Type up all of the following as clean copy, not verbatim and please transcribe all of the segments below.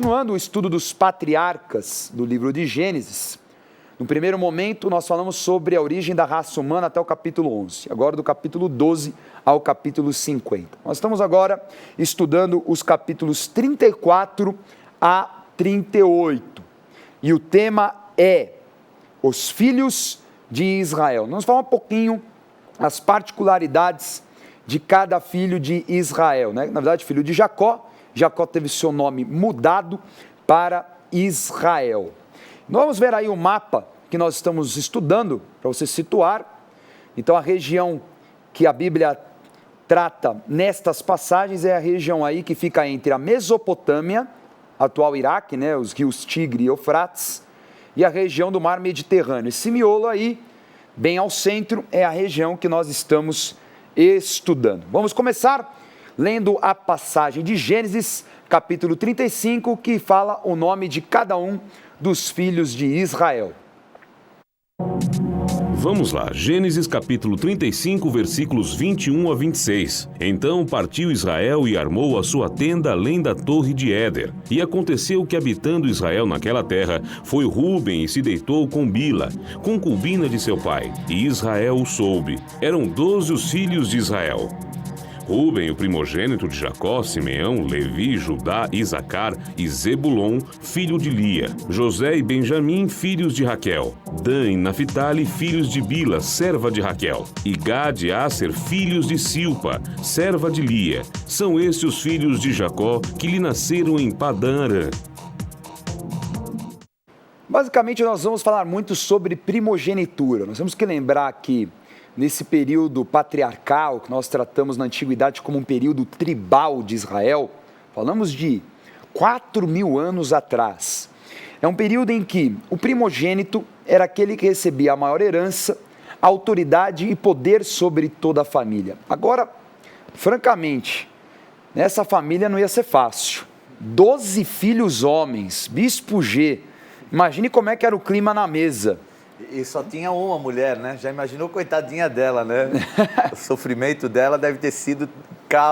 Continuando o estudo dos patriarcas do livro de Gênesis, no primeiro momento nós falamos sobre a origem da raça humana até o capítulo 11, agora do capítulo 12 ao capítulo 50. Nós estamos agora estudando os capítulos 34 a 38, e o tema é os filhos de Israel. Nós vamos falar um pouquinho as particularidades de cada filho de Israel, né? Na verdade, filho de Jacó. Jacó teve seu nome mudado para Israel. Vamos ver aí o mapa que nós estamos estudando, para você situar. Então, a região que a Bíblia trata nestas passagens é a região aí que fica entre a Mesopotâmia, atual Iraque, né, os rios Tigre e Eufrates, e a região do Mar Mediterrâneo. Esse miolo aí, bem ao centro, é a região que nós estamos estudando. Vamos começar lendo a passagem de Gênesis, capítulo 35, que fala o nome de cada um dos filhos de Israel. Vamos lá, Gênesis capítulo 35, versículos 21 a 26. Então partiu Israel e armou a sua tenda além da torre de Éder. E aconteceu que, habitando Israel naquela terra, foi Ruben e se deitou com Bila, concubina de seu pai. E Israel o soube. Eram 12 os filhos de Israel. Ruben, o primogênito de Jacó, Simeão, Levi, Judá, Isacar e Zebulon, filho de Lia. José e Benjamim, filhos de Raquel. Dan e Naphtali, filhos de Bila, serva de Raquel. E Gad e Aser, filhos de Silpa, serva de Lia. São estes os filhos de Jacó que lhe nasceram em Padã Arã. Basicamente, nós vamos falar muito sobre primogenitura. Nós temos que lembrar que nesse período patriarcal, que nós tratamos na antiguidade como um período tribal de Israel, falamos de 4.000 anos atrás. É um período em que o primogênito era aquele que recebia a maior herança, autoridade e poder sobre toda a família. Agora, francamente, nessa família não ia ser fácil. 12 filhos homens, bispo G. Imagine como é que era o clima na mesa. E só tinha uma mulher, né? Já imaginou, coitadinha dela, né? O sofrimento dela deve ter sido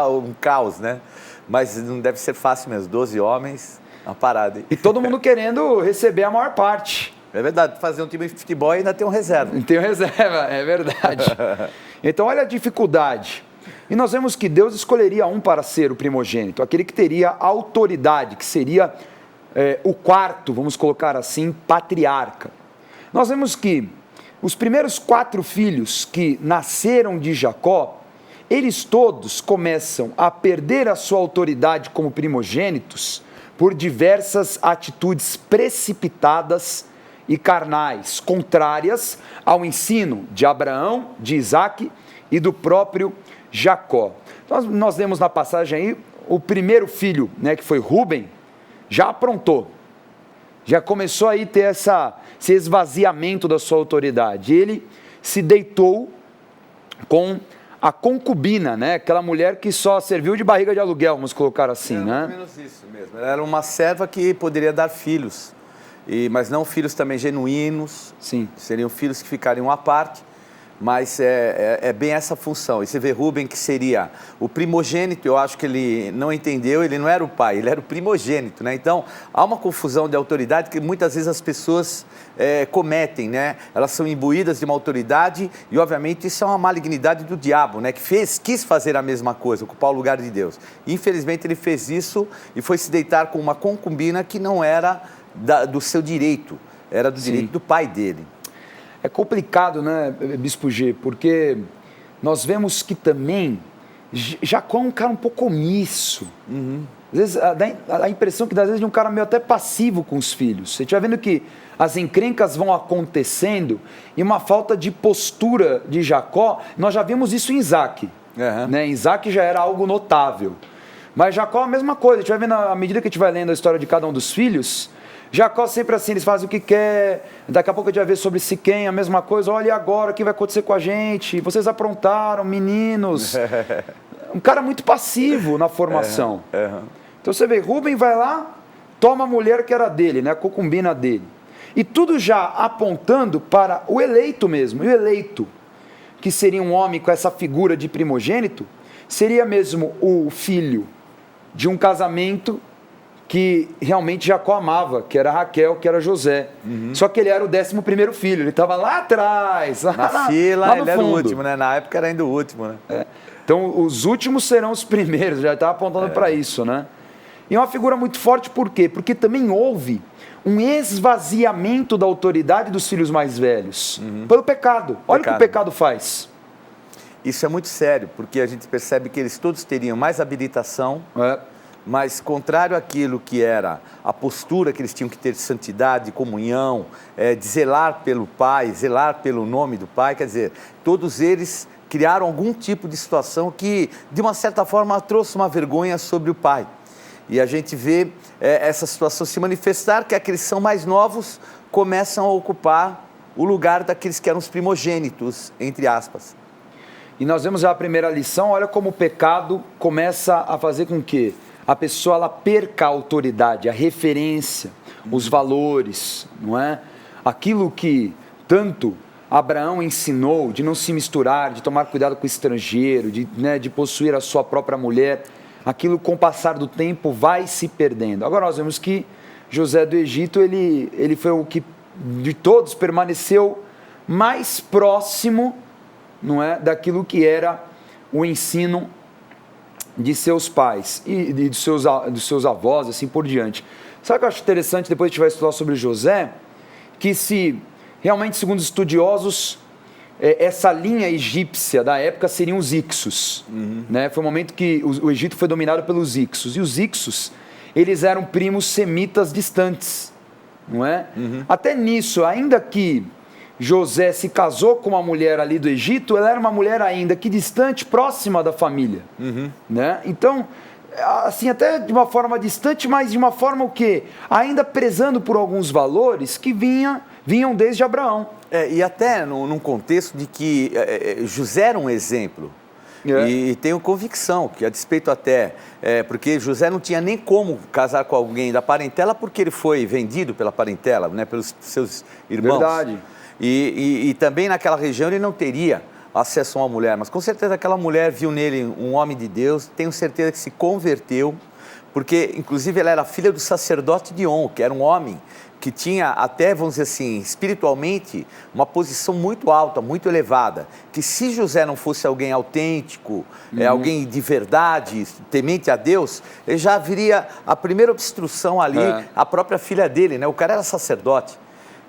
um caos, né? Mas não deve ser fácil mesmo, 12 homens, uma parada. E todo mundo querendo receber a maior parte. É verdade, fazer um time de futebol e ainda tem um reserva. Tem um reserva, é verdade. Então, olha a dificuldade. E nós vemos que Deus escolheria um para ser o primogênito, aquele que teria autoridade, que seria o quarto, vamos colocar assim, patriarca. Nós vemos que os primeiros 4 filhos que nasceram de Jacó, eles todos começam a perder a sua autoridade como primogênitos por diversas atitudes precipitadas e carnais, contrárias ao ensino de Abraão, de Isaque e do próprio Jacó. Nós vemos na passagem aí, o primeiro filho, né, que foi Ruben, já aprontou. Já começou aí a ter esse esvaziamento da sua autoridade. Ele se deitou com a concubina, né? Aquela mulher que só serviu de barriga de aluguel, vamos colocar assim, né? Mais ou menos isso mesmo. Ela era uma serva que poderia dar filhos, mas não filhos também genuínos. Sim. Seriam filhos que ficariam à parte. Mas é bem essa função. E você vê Ruben, que seria o primogênito, eu acho que ele não entendeu, ele não era o pai, ele era o primogênito, né? Então, há uma confusão de autoridade que muitas vezes as pessoas cometem, né? Elas são imbuídas de uma autoridade e, obviamente, isso é uma malignidade do diabo, né? Que quis fazer a mesma coisa, ocupar o lugar de Deus. E, infelizmente, ele fez isso e foi se deitar com uma concubina que não era do seu direito, era do direito do pai dele. É complicado, né, Bispo G, porque nós vemos que também Jacó é um cara um pouco omisso. Uhum. Às vezes dá a impressão que às vezes de um cara meio até passivo com os filhos. Você estiver vendo que as encrencas vão acontecendo e uma falta de postura de Jacó, nós já vimos isso em Isaque. Uhum. Né? Em Isaque já era algo notável. Mas Jacó é a mesma coisa. A gente vai vendo, à medida que a gente vai lendo a história de cada um dos filhos, Jacó sempre assim, eles fazem o que quer, daqui a pouco a gente vai ver sobre Siquém, a mesma coisa, olha agora o que vai acontecer com a gente, vocês aprontaram, meninos. Um cara muito passivo na formação. Então você vê, Ruben vai lá, toma a mulher que era dele, né, a concubina dele. E tudo já apontando para o eleito mesmo, e o eleito, que seria um homem com essa figura de primogênito, seria mesmo o filho de um casamento que realmente Jacó amava, que era Raquel, que era José. Só que ele era o 11º filho, ele estava lá atrás. Na fila, lá no ele era o fundo. último, né? Na época era ainda o último, né? Então, os últimos serão os primeiros, já estava apontando para isso, né? E é uma figura muito forte, por quê? Porque também houve um esvaziamento da autoridade dos filhos mais velhos, pelo pecado. Olha o que o pecado faz. Isso é muito sério, porque a gente percebe que eles todos teriam mais habilitação, mas contrário àquilo que era a postura que eles tinham que ter de santidade, comunhão, de zelar pelo Pai, zelar pelo nome do Pai, quer dizer, todos eles criaram algum tipo de situação que, de uma certa forma, trouxe uma vergonha sobre o Pai. E a gente vê essa situação se manifestar, que aqueles que são mais novos começam a ocupar o lugar daqueles que eram os primogênitos, entre aspas. E nós vemos já a primeira lição, olha como o pecado começa a fazer com que a pessoa ela perca a autoridade, a referência, os valores, não é? Aquilo que tanto Abraão ensinou de não se misturar, de tomar cuidado com o estrangeiro, de possuir a sua própria mulher, aquilo com o passar do tempo vai se perdendo. Agora nós vemos que José do Egito, ele foi o que de todos permaneceu mais próximo, não é, daquilo que era o ensino de seus pais e dos seus avós, assim por diante. Sabe o que eu acho interessante, depois a gente vai estudar sobre José, que se realmente, segundo os estudiosos, essa linha egípcia da época seriam os Ixos, né? Foi o momento que o Egito foi dominado pelos Ixos, e os Ixos, eles eram primos semitas distantes, não é? Até nisso, ainda que José se casou com uma mulher ali do Egito, ela era uma mulher ainda que distante, próxima da família, né? Então, assim, até de uma forma distante, mas de uma forma o quê? Ainda prezando por alguns valores que vinham desde Abraão. E até num contexto de que José era um exemplo. E tenho convicção que, a despeito até, porque José não tinha nem como casar com alguém da parentela, porque ele foi vendido pela parentela, né, pelos seus irmãos. Verdade. E também naquela região ele não teria acesso a uma mulher, mas com certeza aquela mulher viu nele um homem de Deus, tenho certeza que se converteu, porque inclusive ela era filha do sacerdote de On, que era um homem que tinha até, vamos dizer assim, espiritualmente, uma posição muito alta, muito elevada, que se José não fosse alguém autêntico, alguém de verdade, temente a Deus, ele já viria a primeira obstrução ali, a própria filha dele, né? O cara era sacerdote.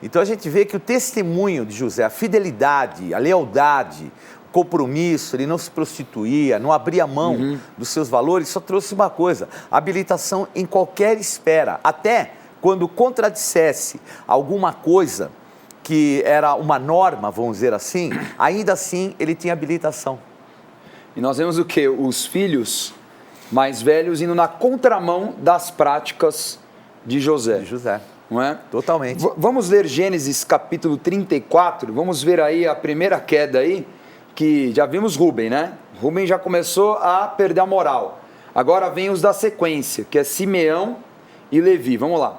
Então a gente vê que o testemunho de José, a fidelidade, a lealdade, o compromisso, ele não se prostituía, não abria mão dos seus valores, só trouxe uma coisa, habilitação em qualquer esfera, até quando contradissesse alguma coisa que era uma norma, vamos dizer assim, ainda assim ele tinha habilitação. E nós vemos o quê? Os filhos mais velhos indo na contramão das práticas de José. De José. Não é? Totalmente. Vamos ler Gênesis capítulo 34, vamos ver aí a primeira queda aí, que já vimos Rúben, né? Rúben já começou a perder a moral. Agora vem os da sequência, que é Simeão e Levi. Vamos lá.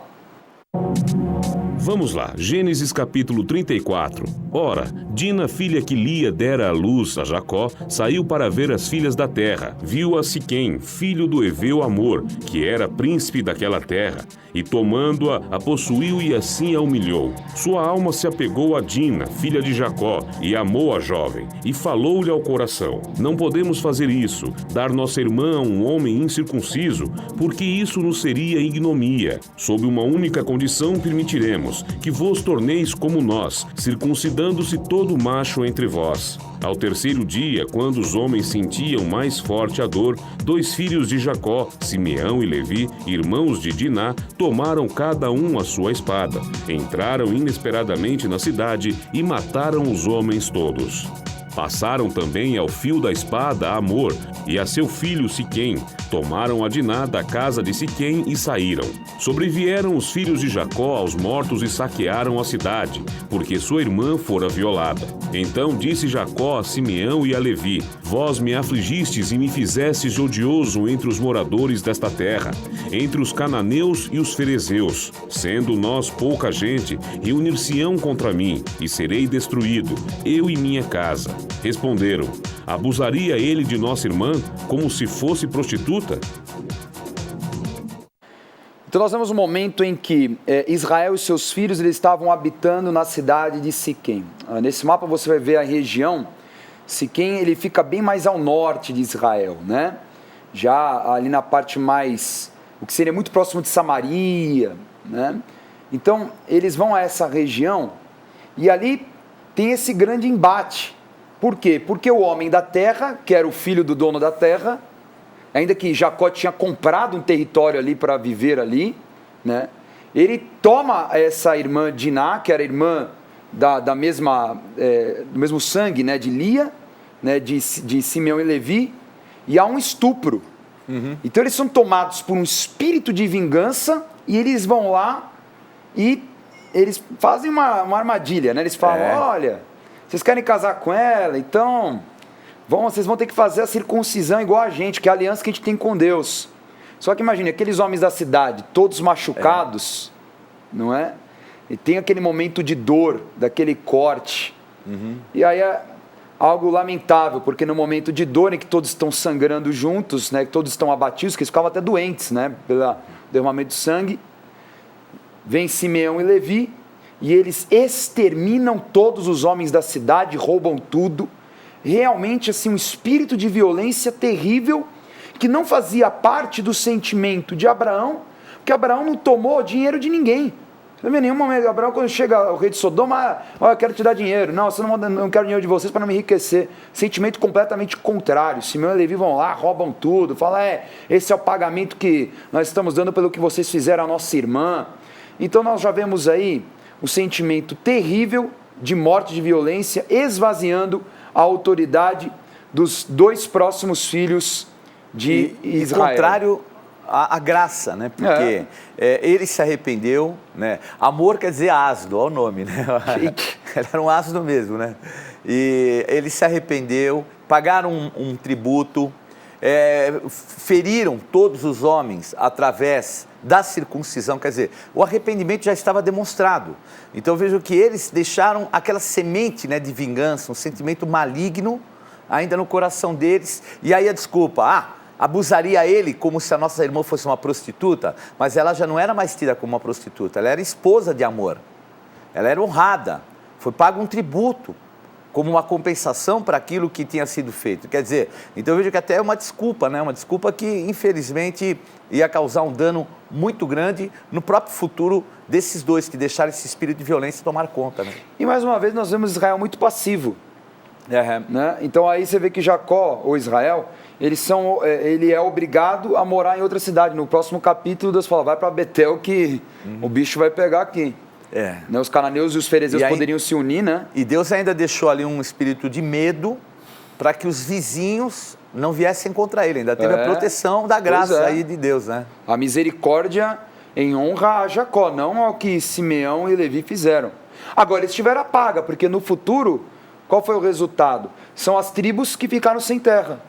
Vamos lá, Gênesis capítulo 34. Ora, Dina, filha que Lia dera à luz a Jacó, saiu para ver as filhas da terra. Viu a Siquém, filho do heveu Amor, que era príncipe daquela terra, e tomando-a, a possuiu e assim a humilhou. Sua alma se apegou a Dina, filha de Jacó, e amou a jovem, e falou-lhe ao coração: não podemos fazer isso, dar nossa irmã a um homem incircunciso, porque isso nos seria ignomia. Sob uma única condição permitiremos que vos torneis como nós, circuncidando-se todo macho entre vós. Ao terceiro dia, quando os homens sentiam mais forte a dor, 2 filhos de Jacó, Simeão e Levi, irmãos de Diná, tomaram cada um a sua espada, entraram inesperadamente na cidade e mataram os homens todos. Passaram também ao fio da espada a Amor e a seu filho Siquém, tomaram a Diná da casa de Siquém e saíram. Sobrevieram os filhos de Jacó aos mortos e saquearam a cidade, porque sua irmã fora violada. Então disse Jacó a Simeão e a Levi: vós me afligistes e me fizestes odioso entre os moradores desta terra, entre os cananeus e os ferezeus. Sendo nós pouca gente, reunir-se-ão contra mim, e serei destruído, eu e minha casa. Responderam: abusaria ele de nossa irmã, como se fosse prostituta? Então nós temos um momento em que Israel e seus filhos eles estavam habitando na cidade de Siquém. Nesse mapa você vai ver a região. Siquém ele fica bem mais ao norte de Israel, né? Já ali na parte mais, o que seria muito próximo de Samaria, né? Então eles vão a essa região e ali tem esse grande embate. Por quê? Porque o homem da terra, que era o filho do dono da terra, ainda que Jacó tinha comprado um território ali para viver ali, né? Ele toma essa irmã Diná, que era irmã da mesma, do mesmo sangue, né? De Lia, né? De Simeão e Levi, e há um estupro. Então eles são tomados por um espírito de vingança e eles vão lá e eles fazem uma armadilha, né? Eles falam, olha, vocês querem casar com ela, então vocês vão ter que fazer a circuncisão igual a gente, que é a aliança que a gente tem com Deus. Só que imagine, aqueles homens da cidade, todos machucados, não é? E tem aquele momento de dor, daquele corte. E aí é algo lamentável, porque no momento de dor em que todos estão sangrando juntos, né, que todos estão abatidos, que eles ficavam até doentes, né, pelo derramamento de sangue, vem Simeão e Levi, e eles exterminam todos os homens da cidade, roubam tudo. Realmente assim, um espírito de violência terrível, que não fazia parte do sentimento de Abraão, porque Abraão não tomou dinheiro de ninguém. Você não vê nenhum momento, Abraão, quando chega o rei de Sodoma, eu quero te dar dinheiro. Não, não quero dinheiro de vocês para não me enriquecer. Sentimento completamente contrário. Simeão e Levi vão lá, roubam tudo, falam, esse é o pagamento que nós estamos dando pelo que vocês fizeram à nossa irmã. Então nós já vemos aí um sentimento terrível de morte, de violência, esvaziando a autoridade dos dois próximos filhos de Israel. Contrário à graça, né? Porque ele se arrependeu, né? Amor quer dizer asno, olha o nome, né? Ele era um asno mesmo, né? E ele se arrependeu, pagaram um tributo, feriram todos os homens através da circuncisão, quer dizer, o arrependimento já estava demonstrado. Então vejo que eles deixaram aquela semente, né, de vingança, um sentimento maligno ainda no coração deles, e aí a desculpa, abusaria ele como se a nossa irmã fosse uma prostituta, mas ela já não era mais tida como uma prostituta, ela era esposa de amor, ela era honrada, foi pago um tributo, como uma compensação para aquilo que tinha sido feito. Quer dizer, então eu vejo que até é uma desculpa, né? Uma desculpa que, infelizmente, ia causar um dano muito grande no próprio futuro desses dois, que deixaram esse espírito de violência tomar conta, né? E mais uma vez nós vemos Israel muito passivo. Né? Então aí você vê que Jacó, ou Israel, ele é obrigado a morar em outra cidade. No próximo capítulo, Deus fala, vai para Betel que o bicho vai pegar aqui. Né? Os cananeus e os ferezeus poderiam se unir, né? E Deus ainda deixou ali um espírito de medo para que os vizinhos não viessem contra ele. Ainda teve a proteção da graça aí de Deus, né? A misericórdia em honra a Jacó, não ao que Simeão e Levi fizeram. Agora, eles tiveram a paga, porque no futuro, qual foi o resultado? São as tribos que ficaram sem terra.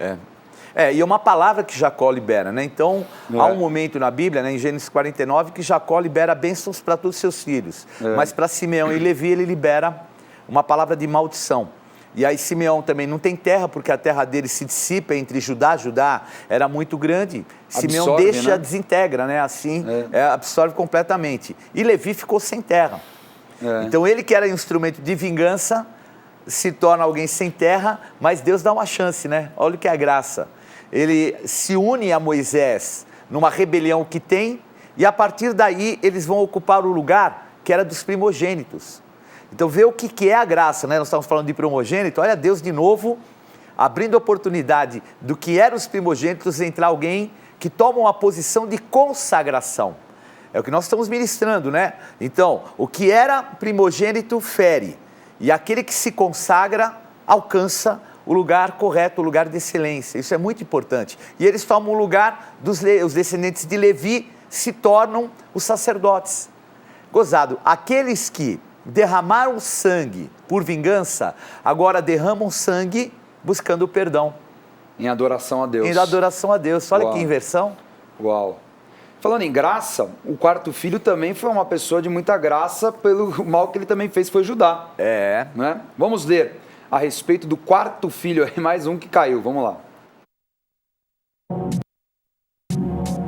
E é uma palavra que Jacó libera, né? Então, há um momento na Bíblia, né, em Gênesis 49, que Jacó libera bênçãos para todos os seus filhos. Mas para Simeão e Levi, ele libera uma palavra de maldição. E aí Simeão também não tem terra, porque a terra dele se dissipa entre Judá. Judá era muito grande. Simeão deixa, né? Desintegra, né? Assim, absorve completamente. E Levi ficou sem terra. Então, ele que era instrumento de vingança, se torna alguém sem terra, mas Deus dá uma chance, né? Olha o que é a graça. Ele se une a Moisés numa rebelião que tem, e a partir daí eles vão ocupar o lugar que era dos primogênitos. Então vê o que é a graça, né? Nós estamos falando de primogênito, olha Deus de novo abrindo oportunidade do que eram os primogênitos entrar alguém que toma uma posição de consagração. É o que nós estamos ministrando, né? Então, o que era primogênito fere, e aquele que se consagra alcança o lugar correto, o lugar de excelência. Isso é muito importante. E eles tomam o lugar os descendentes de Levi se tornam os sacerdotes. Gozado, aqueles que derramaram sangue por vingança, agora derramam sangue buscando perdão. Em adoração a Deus. Em adoração a Deus. Olha que inversão. Uau. Falando em graça, o quarto filho também foi uma pessoa de muita graça pelo mal que ele também fez, foi Judá. Né? Vamos ler a respeito do quarto filho, mais um que caiu. Vamos lá.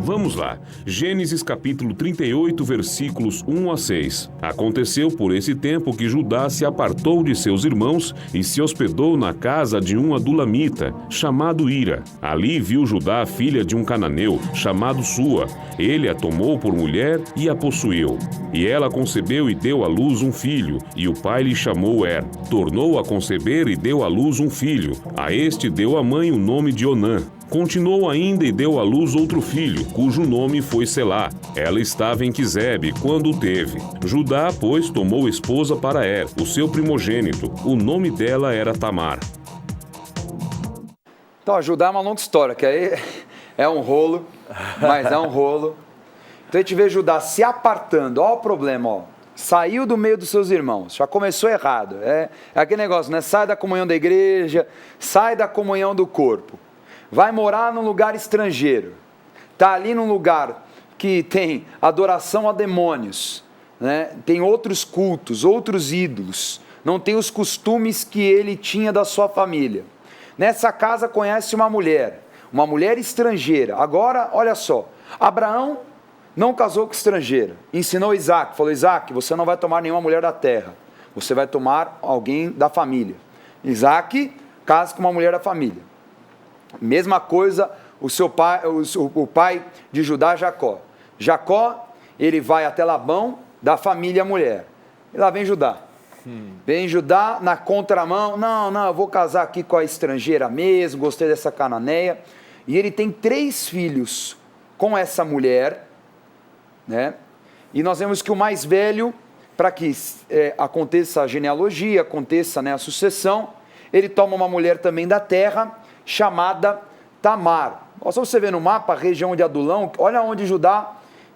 Vamos lá. Gênesis capítulo 38, versículos 1 a 6. Aconteceu por esse tempo que Judá se apartou de seus irmãos e se hospedou na casa de um adulamita, chamado Ira. Ali viu Judá a filha de um cananeu, chamado Sua. Ele a tomou por mulher e a possuiu. E ela concebeu e deu à luz um filho, e o pai lhe chamou Er. Tornou a conceber e deu à luz um filho. A este deu a mãe o nome de Onã. Continuou ainda e deu à luz outro filho, cujo nome foi Selá. Ela estava em Quizebe quando o teve. Judá, pois, tomou esposa para Er, o seu primogênito. O nome dela era Tamar. Então, Judá é uma longa história, que aí é um rolo, mas é um rolo. Então a gente vê Judá se apartando, olha o problema, ó. Saiu do meio dos seus irmãos, já começou errado. É aquele negócio, né? Sai da comunhão da igreja, sai da comunhão do corpo. Vai morar num lugar estrangeiro, está ali num lugar que tem adoração a demônios, né? Tem outros cultos, outros ídolos, não tem os costumes que ele tinha da sua família. Nessa casa conhece uma mulher estrangeira. Agora, olha só, Abraão não casou com estrangeira, ensinou Isaac, falou: Isaac, você não vai tomar nenhuma mulher da terra, você vai tomar alguém da família. Isaac casa com uma mulher da família. Mesma coisa o seu pai, o pai de Judá, Jacó. Jacó, ele vai até Labão, da família mulher. E lá vem Judá. Vem Judá na contramão. Não, eu vou casar aqui com a estrangeira mesmo, gostei dessa cananeia. E ele tem 3 filhos com essa mulher, né? E nós vemos que o mais velho, para que aconteça a genealogia, aconteça, né, a sucessão, ele toma uma mulher também da terra, chamada Tamar. Só você ver no mapa a região de Adulão, olha onde Judá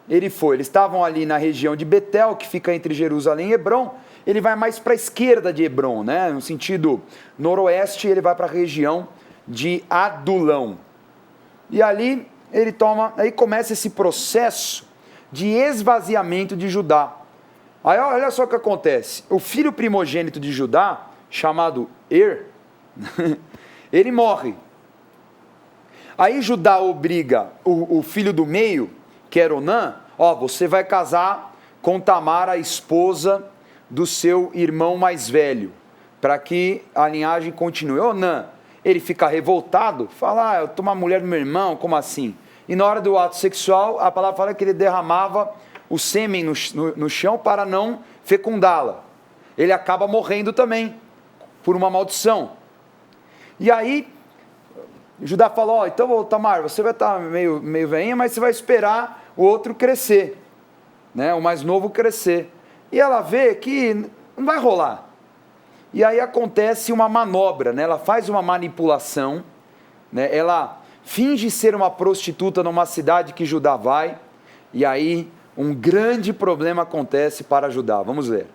ele foi. Eles estavam ali na região de Betel, que fica entre Jerusalém e Hebrom. Ele vai mais para a esquerda de Hebrom, né? No sentido noroeste, ele vai para a região de Adulão. E ali aí começa esse processo de esvaziamento de Judá. Aí olha só o que acontece. O filho primogênito de Judá, chamado Er, ele morre. Aí Judá obriga o filho do meio, que era Onã, você vai casar com Tamar, a esposa do seu irmão mais velho, para que a linhagem continue. Onã, ele fica revoltado, fala: eu tô uma mulher do meu irmão, como assim? E na hora do ato sexual, a palavra fala que ele derramava o sêmen no chão para não fecundá-la. Ele acaba morrendo também, por uma maldição. E aí, Judá falou: então, Tamar, você vai estar meio velhinha, mas você vai esperar o outro crescer, né? O mais novo crescer. E ela vê que não vai rolar. E aí acontece uma manobra, né? Ela faz uma manipulação, né? Ela finge ser uma prostituta numa cidade que Judá vai, e aí um grande problema acontece para Judá. Vamos ler.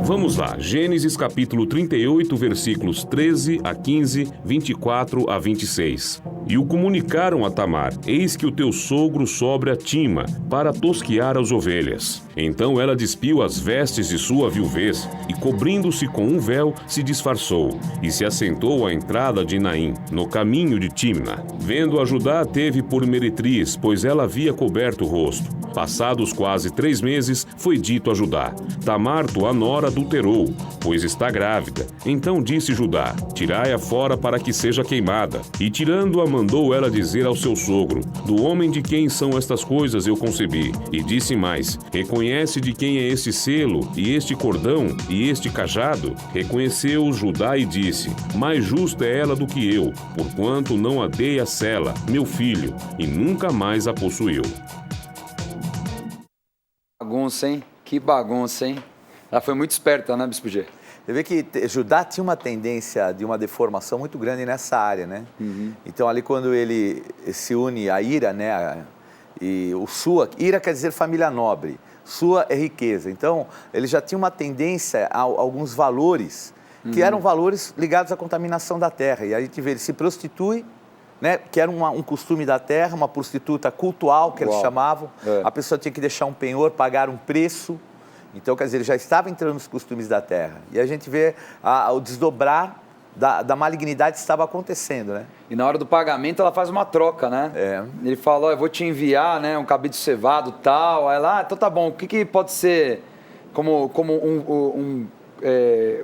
Vamos lá, Gênesis capítulo 38, versículos 13 a 15, 24 a 26. E o comunicaram a Tamar: eis que o teu sogro sobe a Tima, para tosquear as ovelhas. Então ela despiu as vestes de sua viuvez, e cobrindo-se com um véu, se disfarçou, e se assentou à entrada de Naim, no caminho de Timna. Vendo a Judá, teve por meretriz, pois ela havia coberto o rosto. Passados quase 3 meses, foi dito a Judá: Tamar, tua nora, adulterou, pois está grávida. Então disse Judá: tirai-a fora para que seja queimada. E tirando-a, mandou ela dizer ao seu sogro: do homem de quem são estas coisas eu concebi. E disse mais: reconhece de quem é este selo, e este cordão, e este cajado? Reconheceu Judá e disse: mais justa é ela do que eu, porquanto não a dei a Sela, meu filho, e nunca mais a possuiu. Bagunça, hein? Que bagunça, hein? Ela foi muito esperta, né, Bispo G? Você vê que Judá tinha uma tendência de uma deformação muito grande nessa área, né? Então, ali quando ele se une a Ira, né? E o Sua, Ira quer dizer família nobre, Sua é riqueza. Então, ele já tinha uma tendência a alguns valores, que eram valores ligados à contaminação da terra. E a gente vê, ele se prostitui, né? Que era um costume da terra, uma prostituta cultual, que eles chamavam. A pessoa tinha que deixar um penhor, pagar um preço. Então, quer dizer, ele já estava entrando nos costumes da terra. E a gente vê o desdobrar da malignidade estava acontecendo, né? E na hora do pagamento ela faz uma troca, né? Ele fala, eu vou te enviar, né, um cabrito cevado tal. Aí ela, então tá bom, o que pode ser como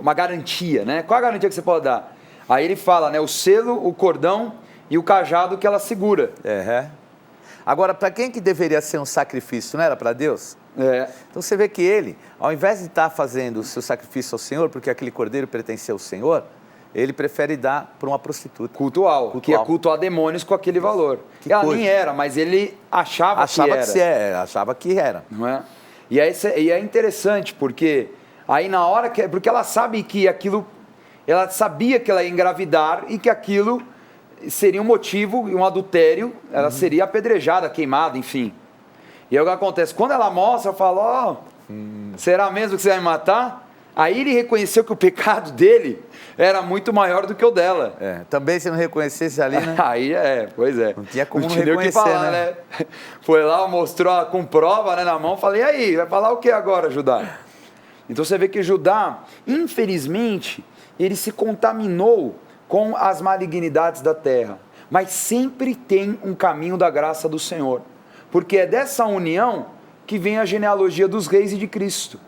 uma garantia, né? Qual a garantia que você pode dar? Aí ele fala, né, o selo, o cordão e o cajado que ela segura. Agora, para quem que deveria ser um sacrifício, não era para Deus? Então você vê que ele, ao invés de estar fazendo o seu sacrifício ao Senhor, porque aquele cordeiro pertencia ao Senhor, ele prefere dar para uma prostituta. Cultual, que é cultuar demônios com aquele valor. Ela nem era, mas ele achava que era. Achava que era. Não é? E é interessante, porque aí na hora que... Porque ela sabe que aquilo... Ela sabia que ela ia engravidar e que aquilo seria um motivo, um adultério, ela seria apedrejada, queimada, enfim. E aí o que acontece? Quando ela mostra, fala, será mesmo que você vai me matar? Aí ele reconheceu que o pecado dele era muito maior do que o dela. Também se não reconhecesse ali, né? Aí pois é. Não tinha como não reconhecer, o que falar, né? Foi lá, mostrou com prova, né, na mão, falei, e aí, vai falar o que agora, Judá? Então você vê que Judá, infelizmente, ele se contaminou com as malignidades da terra, mas sempre tem um caminho da graça do Senhor, porque é dessa união que vem a genealogia dos reis e de Cristo,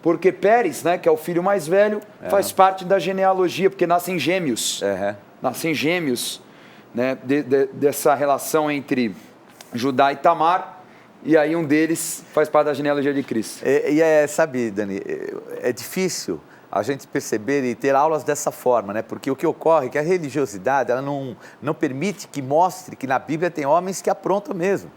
porque Pérez, né, que é o filho mais velho, faz parte da genealogia, porque nascem gêmeos, né, dessa relação entre Judá e Tamar, e aí um deles faz parte da genealogia de Cristo. Sabe, Dani, é difícil a gente perceber e ter aulas dessa forma, né? Porque o que ocorre é que a religiosidade, ela não permite que mostre que na Bíblia tem homens que aprontam mesmo.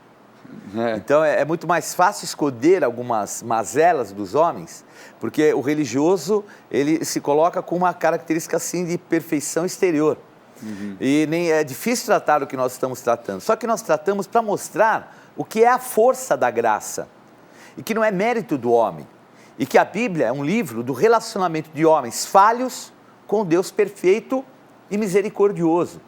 Então é muito mais fácil esconder algumas mazelas dos homens, porque o religioso, ele se coloca com uma característica assim de perfeição exterior. E nem é difícil tratar o que nós estamos tratando, só que nós tratamos para mostrar o que é a força da graça, e que não é mérito do homem, e que a Bíblia é um livro do relacionamento de homens falhos com Deus perfeito e misericordioso.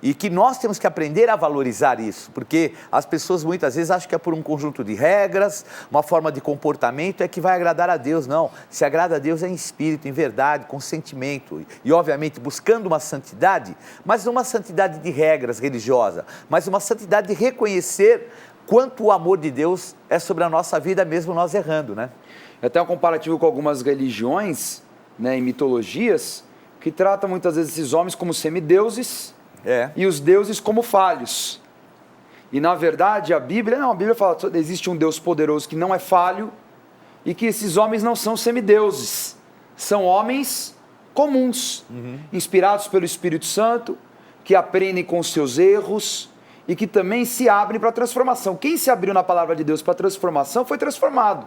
E que nós temos que aprender a valorizar isso, porque as pessoas muitas vezes acham que é por um conjunto de regras, uma forma de comportamento é que vai agradar a Deus. Não, se agrada a Deus é em espírito, em verdade, com sentimento. E obviamente buscando uma santidade, mas não uma santidade de regras religiosas, mas uma santidade de reconhecer quanto o amor de Deus é sobre a nossa vida, mesmo nós errando, né? Até um comparativo com algumas religiões, né, e mitologias, que tratam muitas vezes esses homens como semideuses e os deuses como falhos. E na verdade a Bíblia fala que existe um Deus poderoso que não é falho e que esses homens não são semideuses, são homens comuns, inspirados pelo Espírito Santo, que aprendem com os seus erros e que também se abrem para a transformação. Quem se abriu na palavra de Deus para a transformação foi transformado.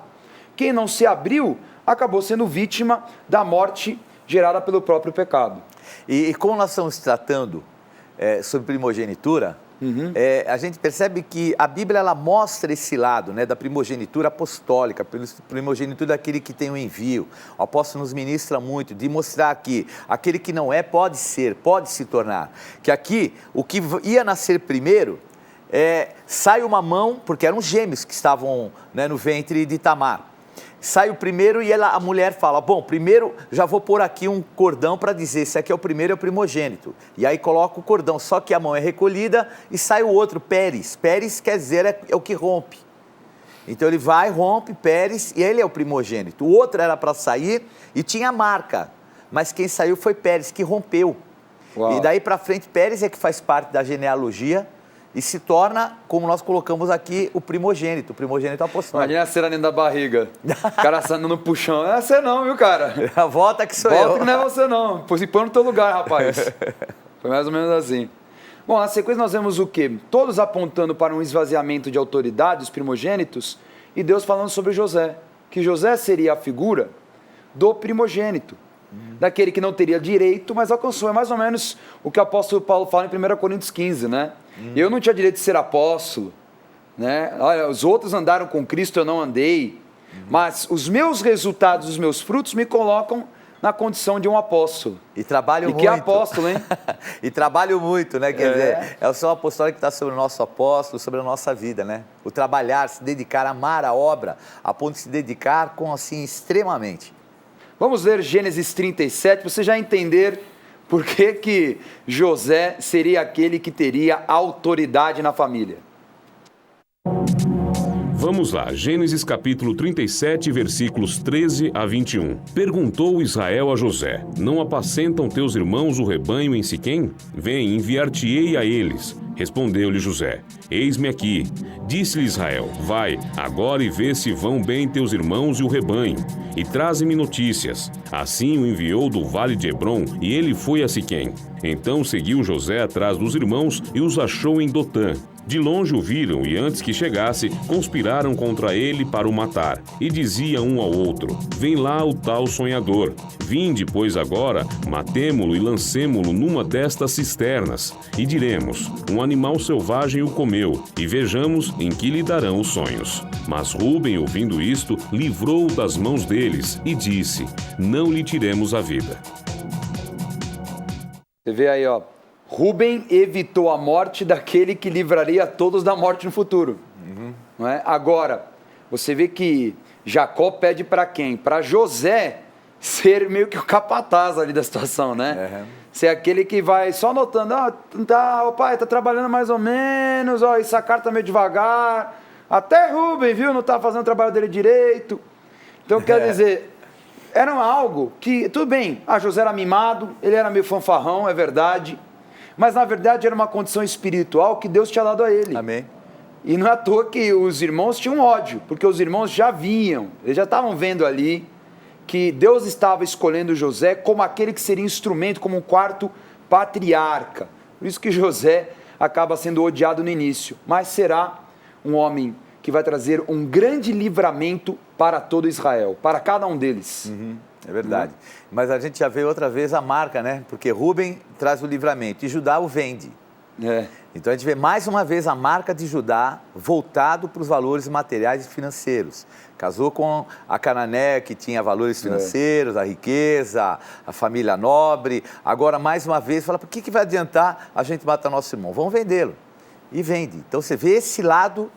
Quem não se abriu acabou sendo vítima da morte gerada pelo próprio pecado. E como nós estamos tratando sobre primogenitura, a gente percebe que a Bíblia ela mostra esse lado, né, da primogenitura apostólica, primogenitura daquele que tem o envio. O apóstolo nos ministra muito de mostrar que aquele que não é pode ser, pode se tornar. Que aqui o que ia nascer primeiro sai uma mão, porque eram gêmeos que estavam, né, no ventre de Tamar. Sai o primeiro e a mulher fala, bom, primeiro já vou pôr aqui um cordão para dizer, esse aqui é o primeiro, é o primogênito. E aí coloca o cordão, só que a mão é recolhida e sai o outro, Pérez. Pérez quer dizer é o que rompe. Então ele vai, rompe, Pérez, e ele é o primogênito. O outro era para sair e tinha marca, mas quem saiu foi Pérez, que rompeu. Uau. E daí para frente, Pérez é que faz parte da genealogia, e se torna, como nós colocamos aqui, o primogênito apostólico. Imagina a cena dentro da barriga. O cara saindo no puxão. Não é você não, viu, cara? Volta que sou eu. Volta que não é você não. Se põe no teu lugar, rapaz. Foi mais ou menos assim. Bom, na sequência nós vemos o quê? Todos apontando para um esvaziamento de autoridade, os primogênitos, e Deus falando sobre José. Que José seria a figura do primogênito. Daquele que não teria direito, mas alcançou. É mais ou menos o que o apóstolo Paulo fala em 1 Coríntios 15, né? Eu não tinha direito de ser apóstolo, né? Olha, os outros andaram com Cristo, eu não andei. Mas os meus resultados, os meus frutos me colocam na condição de um apóstolo. E trabalho muito. E que apóstolo, hein? E trabalho muito, né? Quer dizer, é o seu apóstolo que está sobre o nosso apóstolo, sobre a nossa vida, né? O trabalhar, se dedicar, amar a obra, a ponto de se dedicar com, assim, extremamente. Vamos ler Gênesis 37, para você já entender Por que José seria aquele que teria autoridade na família? Vamos lá, Gênesis capítulo 37, versículos 13 a 21. Perguntou Israel a José: Não apacentam teus irmãos o rebanho em Siquém? Vem, enviar-te-ei a eles. Respondeu-lhe José: Eis-me aqui. Disse-lhe Israel: Vai, agora e vê se vão bem teus irmãos e o rebanho, e traze-me notícias. Assim o enviou do vale de Hebrom, e ele foi a Siquém. Então seguiu José atrás dos irmãos e os achou em Dotã. De longe o viram e, antes que chegasse, conspiraram contra ele para o matar. E dizia um ao outro: Vem lá o tal sonhador. Vinde, pois, agora, matemo-lo e lancemo-lo numa destas cisternas. E diremos: Um animal selvagem o comeu, e vejamos em que lhe darão os sonhos. Mas Ruben, ouvindo isto, livrou-o das mãos deles e disse: Não lhe tiremos a vida. Você vê aí, ó. Ruben evitou a morte daquele que livraria todos da morte no futuro. Não é? Agora, você vê que Jacó pede para quem? Para José ser meio que o capataz ali da situação, né? Ser aquele que vai só notando: o pai tá trabalhando mais ou menos, ó, Issacar tá meio devagar, até Ruben, viu, não tá fazendo o trabalho dele direito. Então, quer dizer, era algo que, tudo bem, José era mimado, ele era meio fanfarrão, é verdade, mas na verdade era uma condição espiritual que Deus tinha dado a ele. Amém. E não é à toa que os irmãos tinham ódio, porque os irmãos já viam, eles já estavam vendo ali que Deus estava escolhendo José como aquele que seria instrumento, como um quarto patriarca. Por isso que José acaba sendo odiado no início, mas será um homem que vai trazer um grande livramento para todo Israel, para cada um deles. É verdade. Mas a gente já vê outra vez a marca, né? Porque Ruben traz o livramento e Judá o vende. Então a gente vê mais uma vez a marca de Judá voltado para os valores materiais e financeiros. Casou com a cananeia que tinha valores financeiros, a riqueza, a família nobre. Agora mais uma vez fala: por que vai adiantar a gente matar nosso irmão? Vamos vendê-lo. E vende. Então você vê esse lado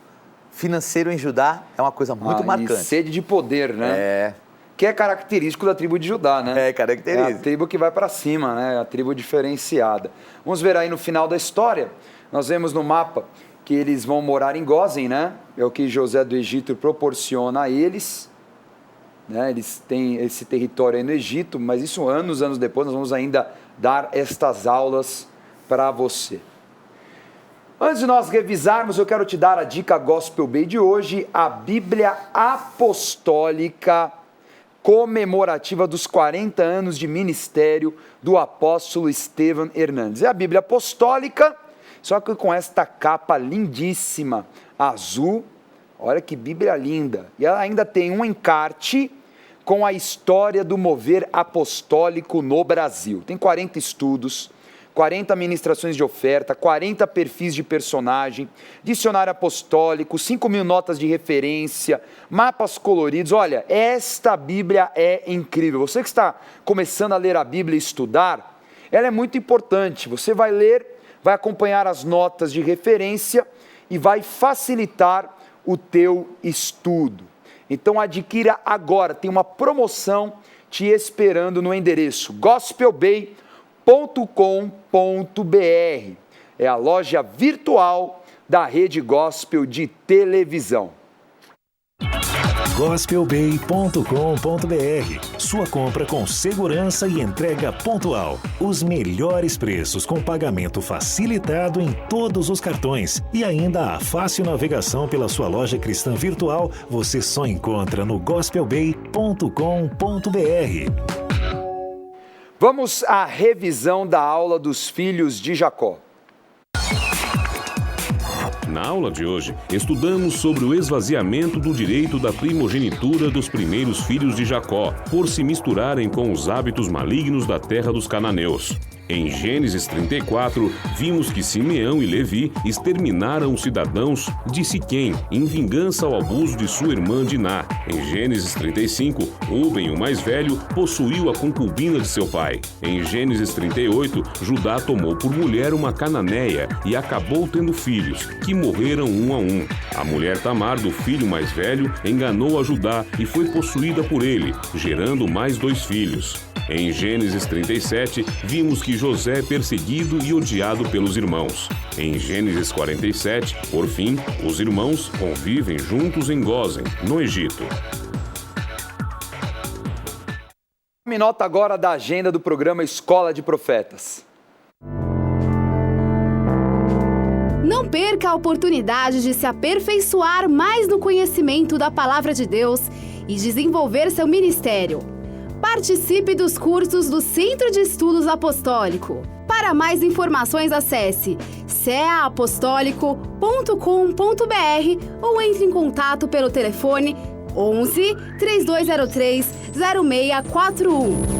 financeiro em Judá, é uma coisa muito marcante. E sede de poder, né? Que é característico da tribo de Judá, né? É característico. É a tribo que vai para cima, né? A tribo diferenciada. Vamos ver aí no final da história, nós vemos no mapa que eles vão morar em Gósen, né? É o que José do Egito proporciona a eles, né? Eles têm esse território aí no Egito, mas isso anos depois nós vamos ainda dar estas aulas para você. Antes de nós revisarmos, eu quero te dar a dica Gospel Bay de hoje, a Bíblia Apostólica comemorativa dos 40 anos de ministério do apóstolo Estevão Hernandes. É a Bíblia Apostólica, só que com esta capa lindíssima, azul. Olha que Bíblia linda. E ela ainda tem um encarte com a história do mover apostólico no Brasil. Tem 40 estudos, 40 ministrações de oferta, 40 perfis de personagem, dicionário apostólico, 5.000 notas de referência, mapas coloridos. Olha, esta Bíblia é incrível. Você que está começando a ler a Bíblia e estudar, ela é muito importante. Você vai ler, vai acompanhar as notas de referência e vai facilitar o teu estudo. Então adquira agora, tem uma promoção te esperando no endereço gospelbay.com.br. É a loja virtual da Rede Gospel de televisão. gospelbay.com.br. Sua compra com segurança e entrega pontual. Os melhores preços com pagamento facilitado em todos os cartões. E ainda a fácil navegação pela sua loja cristã virtual você só encontra no gospelbay.com.br. Vamos à revisão da aula dos filhos de Jacó. Na aula de hoje, estudamos sobre o esvaziamento do direito da primogenitura dos primeiros filhos de Jacó, por se misturarem com os hábitos malignos da terra dos cananeus. Em Gênesis 34, vimos que Simeão e Levi exterminaram os cidadãos de Siquém, em vingança ao abuso de sua irmã Diná. Em Gênesis 35, Ruben, o mais velho, possuiu a concubina de seu pai. Em Gênesis 38, Judá tomou por mulher uma cananeia e acabou tendo filhos, que morreram um a um. A mulher Tamar, do filho mais velho, enganou a Judá e foi possuída por ele, gerando mais 2 filhos. Em Gênesis 37, vimos que José é perseguido e odiado pelos irmãos. Em Gênesis 47, por fim, os irmãos convivem juntos em Gósen, no Egito. Tome nota agora da agenda do programa Escola de Profetas. Não perca a oportunidade de se aperfeiçoar mais no conhecimento da Palavra de Deus e desenvolver seu ministério. Participe dos cursos do Centro de Estudos Apostólico. Para mais informações, acesse ceaapostólico.com.br ou entre em contato pelo telefone 11 3203 0641.